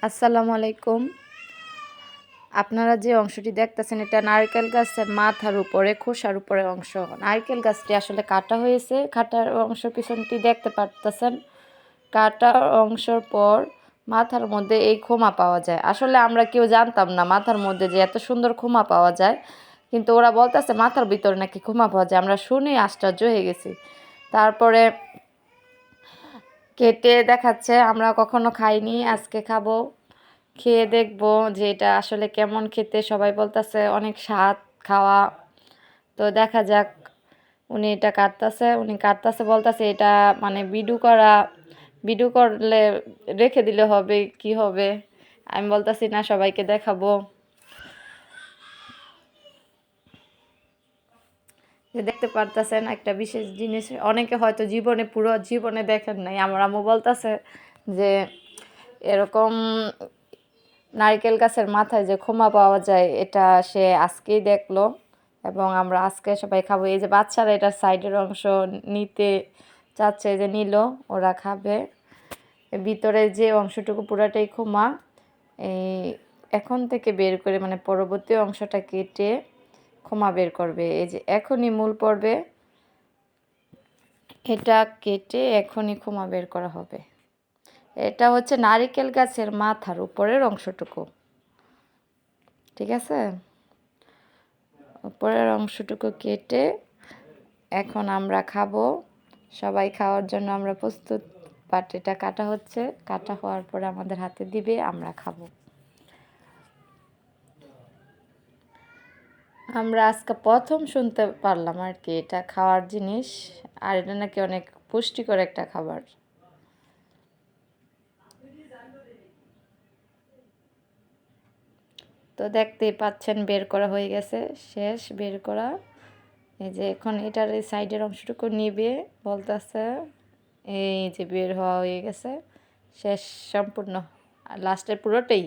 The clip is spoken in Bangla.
আসসালামু আলাইকুম। আপনারা যে অংশটি দেখতেছেন এটা নারকেল গাছের মাথার উপরে খোসার উপরে অংশ। নারকেল গাছটি আসলে কাটা হয়েছে, কাটার অংশ পিছনটি দেখতে পারতেছেন। কাটার অংশের পর মাথার মধ্যে এই খোমা পাওয়া যায়। আসলে আমরা কেউ জানতাম না মাথার মধ্যে যে এত সুন্দর খোমা পাওয়া যায়, কিন্তু ওরা বলতেছে মাথার ভিতরে নাকি খোমা পাওয়া যায়। আমরা শুনে আশ্চর্য হয়ে গেছি। তারপরে কেটে দেখাচ্ছে, আমরা কখনো খাইনি, আজকে খাবো। খেয়ে দেখবো যে এটা আসলে কেমন খেতে। সবাই বলতেছে অনেক স্বাদ খাওয়া। তো দেখা যাক। উনি কাটতেছে বলতেছে এটা মানে বিডু করলে রেখে দিলে হবে, কি হবে। আমি বলতেছি না, সবাইকে দেখাবো। যে দেখতে পারতেছেন একটা বিশেষ জিনিস, অনেকে হয়তো পুরো জীবনে দেখেন নাই। আমার আম্মু বলতেছে যে এরকম নারকেল গাছের মাথায় যে খোমা পাওয়া যায় এটা সে আজকেই দেখলো, এবং আমরা আজকে সবাই খাবো। এই যে বাচ্চারা এটার সাইডের অংশ নিতে চাচ্ছে, যে নিল, ওরা খাবে। ভিতরে যে অংশটুকু পুরাটাই খোমা, এই এখন থেকে বের করে মানে পরবর্তী অংশটা কেটে খোমা বের করবে। এই যে এখনই মূল পর্বে এটা কেটে এখনই খোমা বের করা হবে। এটা হচ্ছে নারকেল গাছের মাথার উপরের অংশটুকু, ঠিক আছে। উপরের অংশটুকু কেটে এখন আমরা খাবো। সবাই খাওয়ার জন্য আমরা প্রস্তুত। পাটিটা কাটা হচ্ছে, কাটা হওয়ার পরে আমাদের হাতে দিবে, আমরা খাবো। আমরা আজকে প্রথম শুনতে পারলাম আর কি এটা খাওয়ার জিনিস, আর এটা নাকি অনেক পুষ্টিকর একটা খাবার। তো দেখতেই পাচ্ছেন বের করা হয়ে গেছে, শেষ বের করা। এই যে এখন এটার এই সাইডের অংশটুকু নিবে বলতেছে। এই যে বের হওয়া হয়ে গেছে, শেষ সম্পূর্ণ। আর লাস্টের পুরোটাই